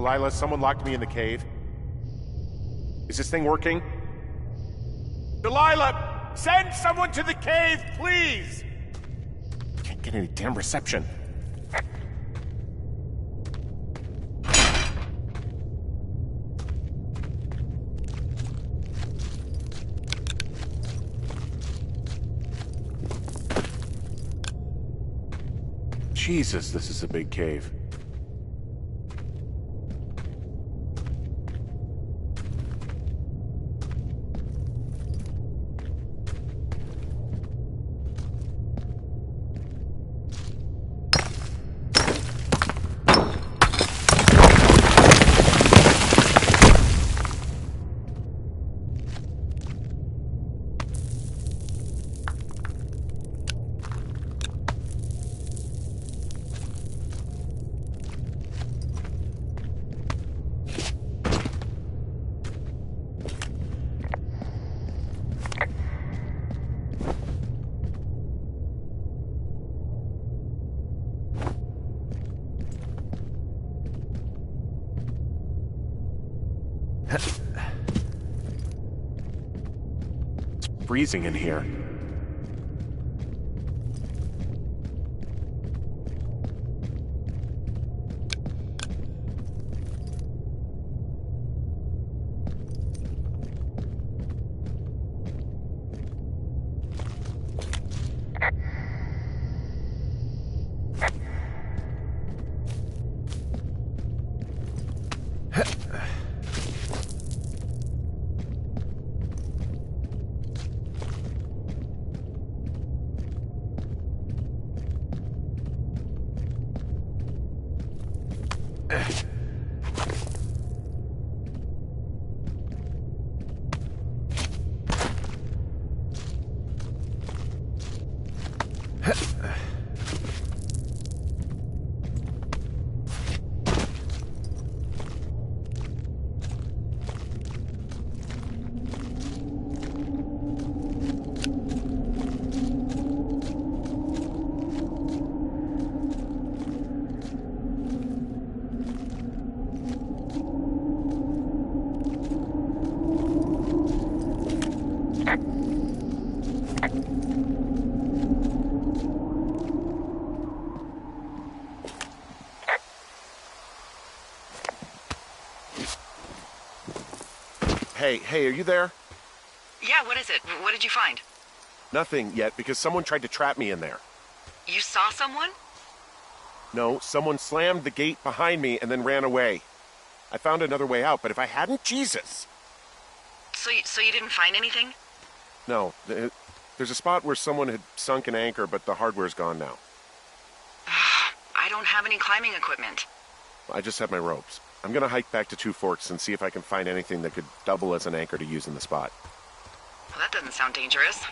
Delilah, someone locked me in the cave. Is this thing working? Delilah! Send someone to the cave, please! Can't get any damn reception. Jesus, this is a big cave. Freezing in here. Hey, are you there? Yeah, what is it? What did you find? Nothing yet, because someone tried to trap me in there. You saw someone? No, someone slammed the gate behind me and then ran away. I found another way out, but if I hadn't, Jesus! So you didn't find anything? No, there's a spot where someone had sunk an anchor, but the hardware's gone now. I don't have any climbing equipment. I just have my ropes. I'm gonna hike back to Two Forks and see if I can find anything that could double as an anchor to use in the spot. Well, that doesn't sound dangerous.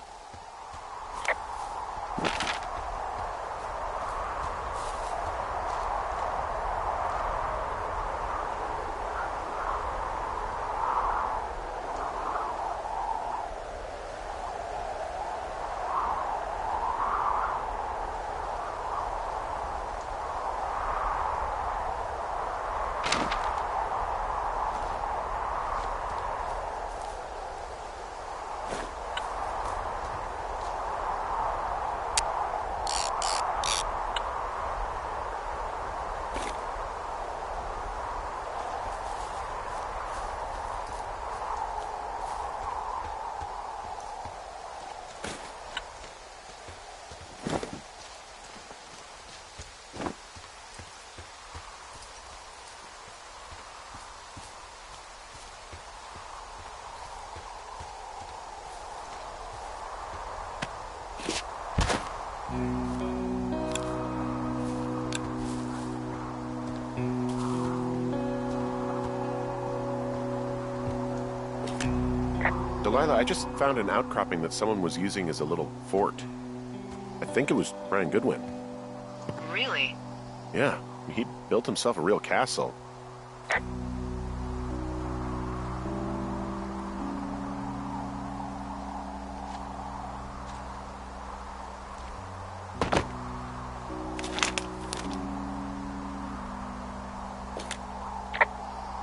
Delilah, I just found an outcropping that someone was using as a little fort. I think it was Brian Goodwin. Really? Yeah, he built himself a real castle.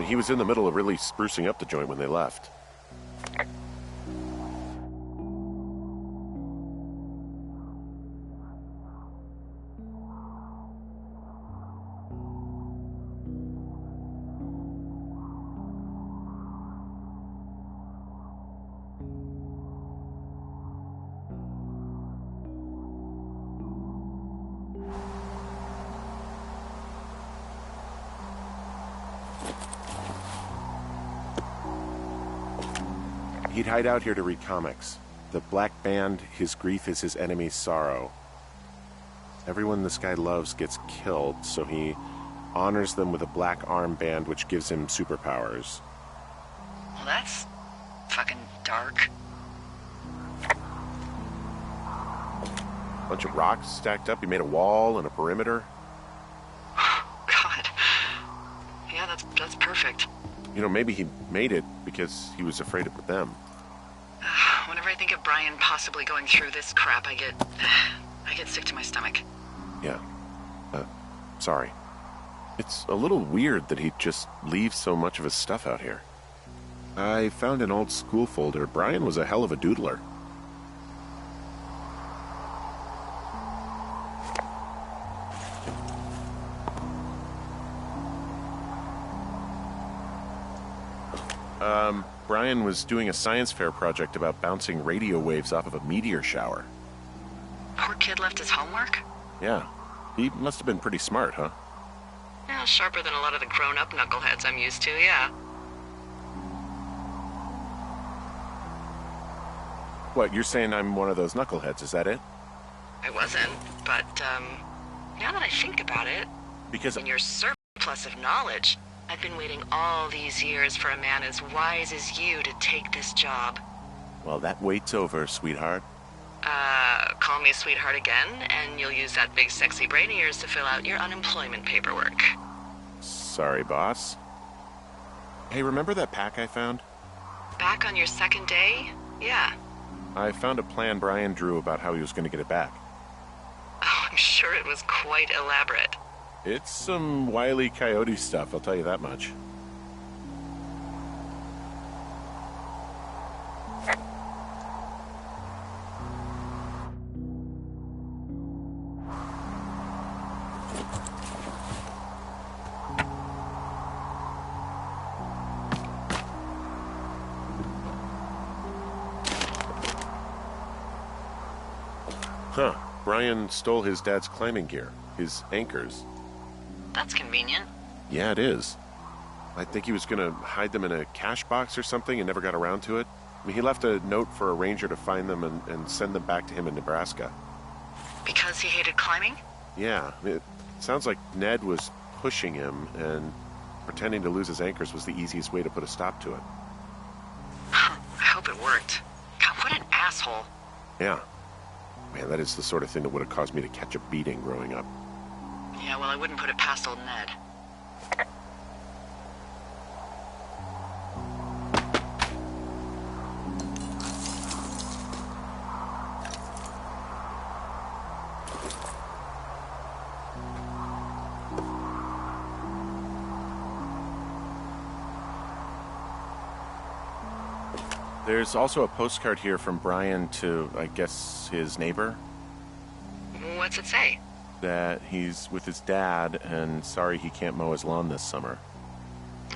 He was in the middle of really sprucing up the joint when they left. He'd hide out here to read comics. The Black Band, his grief is his enemy's sorrow. Everyone this guy loves gets killed, so he honors them with a black armband which gives him superpowers. Well, that's fucking dark. Bunch of rocks stacked up. He made a wall and a perimeter. God. Yeah, that's perfect. You know, maybe he made it because he was afraid of them. Whenever I think of Brian possibly going through this crap, I get sick to my stomach. Yeah. Sorry. It's a little weird that he'd just leave so much of his stuff out here. I found an old school folder. Brian was a hell of a doodler. Brian was doing a science fair project about bouncing radio waves off of a meteor shower. Poor kid left his homework? Yeah. He must have been pretty smart, huh? Yeah, sharper than a lot of the grown-up knuckleheads I'm used to, yeah. What, you're saying I'm one of those knuckleheads, is that it? I wasn't, but, now that I think about it... Because... when you're searching plus of knowledge. I've been waiting all these years for a man as wise as you to take this job. Well, that wait's over, sweetheart. Call me sweetheart again, and you'll use that big sexy brain of yours to fill out your unemployment paperwork. Sorry, boss. Hey, remember that pack I found? Back on your second day? Yeah. I found a plan Brian drew about how he was going to get it back. Oh, I'm sure it was quite elaborate. It's some Wile E. Coyote stuff, I'll tell you that much. Huh. Brian stole his dad's climbing gear, his anchors. That's convenient. Yeah, it is. I think he was going to hide them in a cash box or something and never got around to it. I mean, he left a note for a ranger to find them and send them back to him in Nebraska. Because he hated climbing? Yeah, it sounds like Ned was pushing him, and pretending to lose his anchors was the easiest way to put a stop to it. I hope it worked. God, what an asshole. Yeah. Man, that is the sort of thing that would have caused me to catch a beating growing up. Yeah, well, I wouldn't put it past old Ned. There's also a postcard here from Brian to, I guess, his neighbor. What's it say? That he's with his dad and sorry he can't mow his lawn this summer.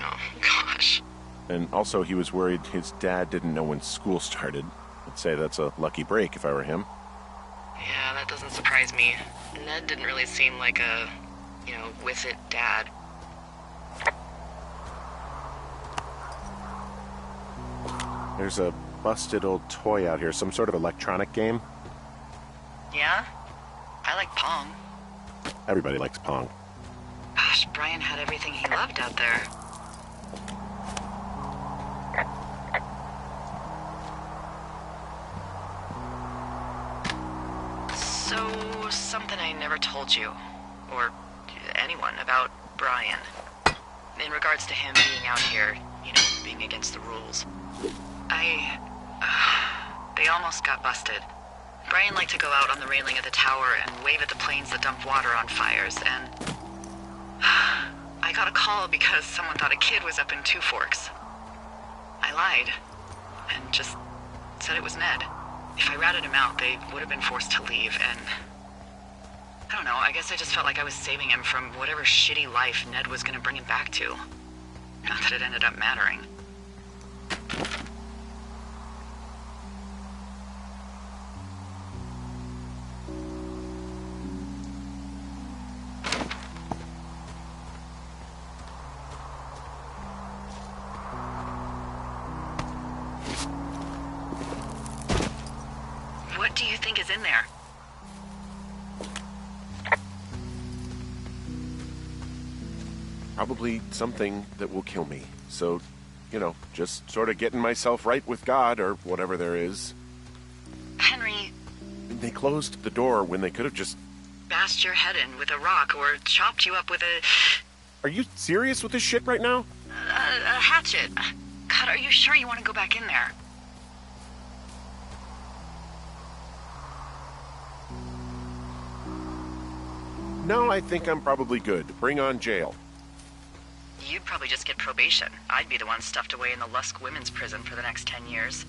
Oh, gosh. And also he was worried his dad didn't know when school started. I'd say that's a lucky break if I were him. Yeah, that doesn't surprise me. Ned didn't really seem like a, with it dad. There's a busted old toy out here, some sort of electronic game. Yeah? I like Pong. Everybody likes Pong. Gosh, Brian had everything he loved out there. So, something I never told you, or anyone, about Brian. In regards to him being out here, being against the rules. They almost got busted. Brian liked to go out on the railing of the tower and wave at the planes that dump water on fires, and I got a call because someone thought a kid was up in Two Forks. I lied, and just said it was Ned. If I ratted him out, they would have been forced to leave, and I don't know, I guess I just felt like I was saving him from whatever shitty life Ned was gonna bring him back to. Not that it ended up mattering. What do you think is in there? Probably something that will kill me. So, just sort of getting myself right with God or whatever there is. Henry... They closed the door when they could have just... bashed your head in with a rock or chopped you up with a... Are you serious with this shit right now? a hatchet. God, are you sure you want to go back in there? No, I think I'm probably good. Bring on jail. You'd probably just get probation. I'd be the one stuffed away in the Lusk Women's Prison for the next 10 years.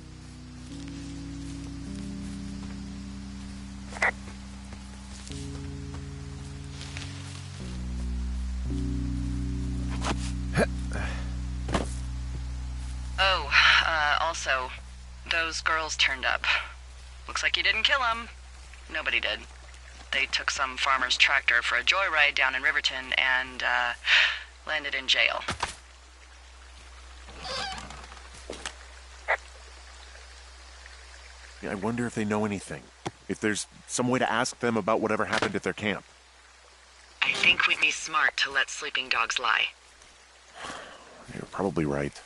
Also, those girls turned up. Looks like you didn't kill them. Nobody did. They took some farmer's tractor for a joyride down in Riverton and, landed in jail. I wonder if they know anything. If there's some way to ask them about whatever happened at their camp. I think we'd be smart to let sleeping dogs lie. You're probably right.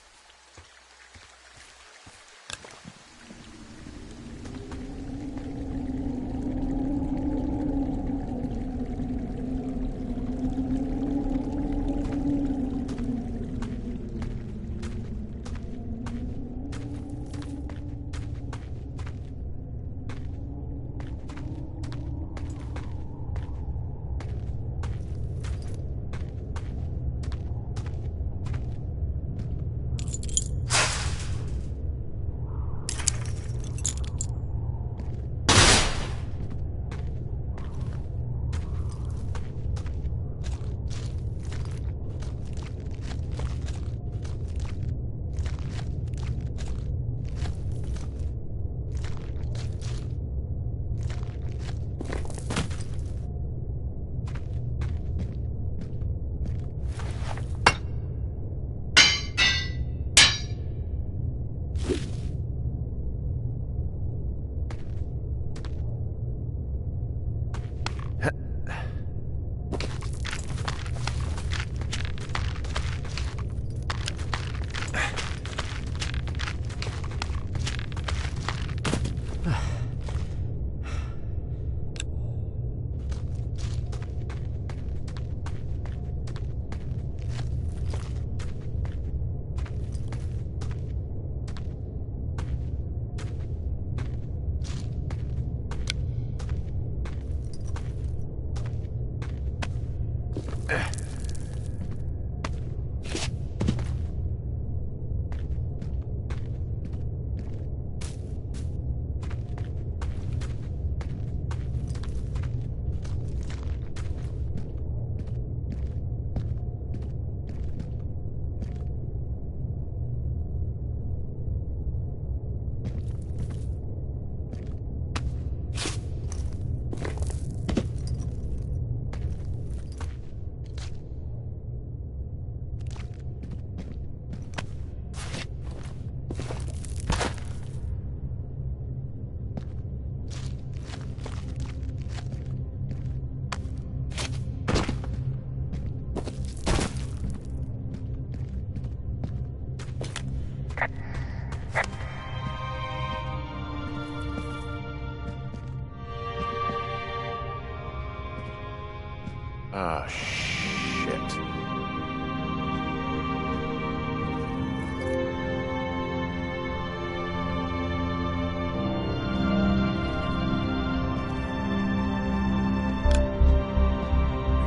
Ah, shit.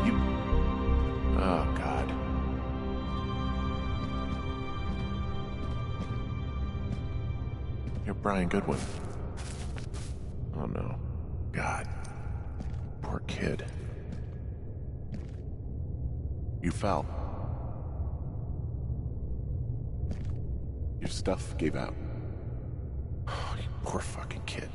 You... Oh, God. You're Brian Goodwin. Oh, no. God. Poor kid. You fell. Your stuff gave out. Oh, you poor fucking kid.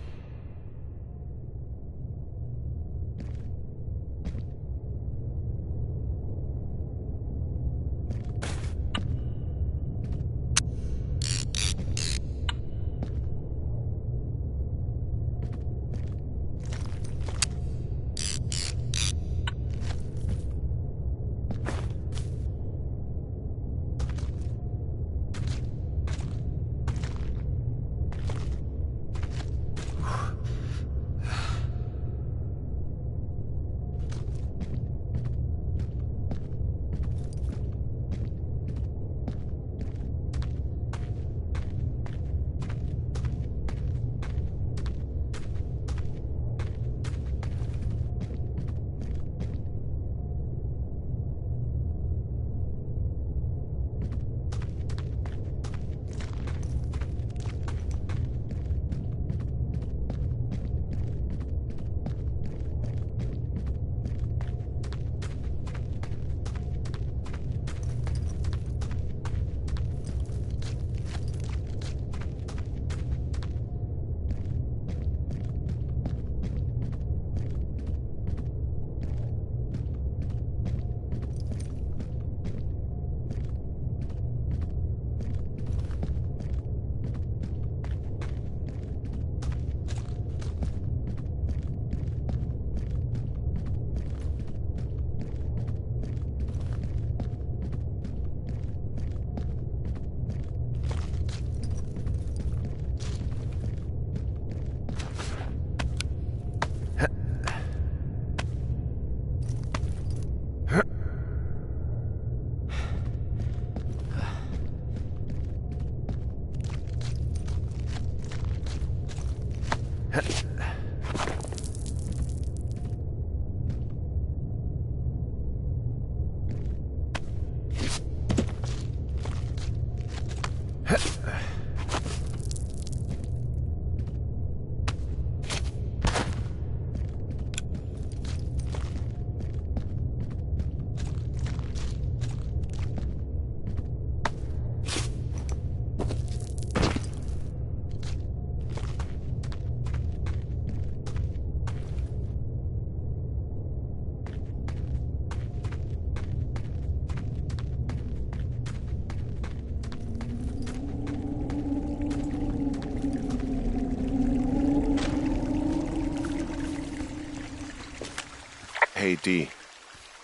Hey, Dee.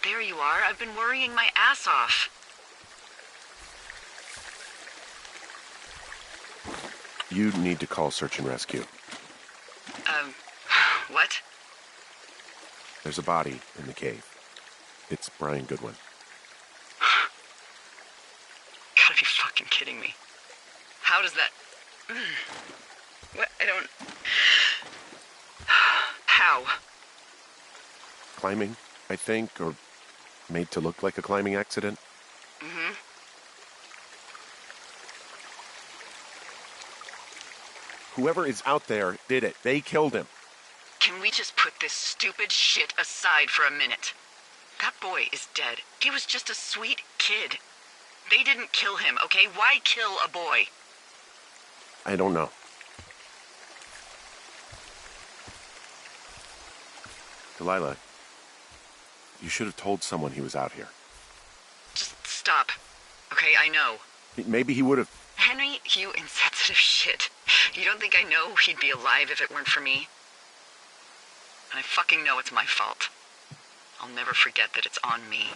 There you are. I've been worrying my ass off. You need to call search and rescue. What? There's a body in the cave. It's Brian Goodwin. Gotta be fucking kidding me. How does that... What? I don't... How? Climbing, I think, or made to look like a climbing accident. Mm-hmm. Whoever is out there did it. They killed him. Can we just put this stupid shit aside for a minute? That boy is dead. He was just a sweet kid. They didn't kill him, okay? Why kill a boy? I don't know. Delilah, you should have told someone he was out here. Just stop. Okay, I know. Maybe he would have... Henry, you insensitive shit. You don't think I know he'd be alive if it weren't for me? And I fucking know it's my fault. I'll never forget that it's on me.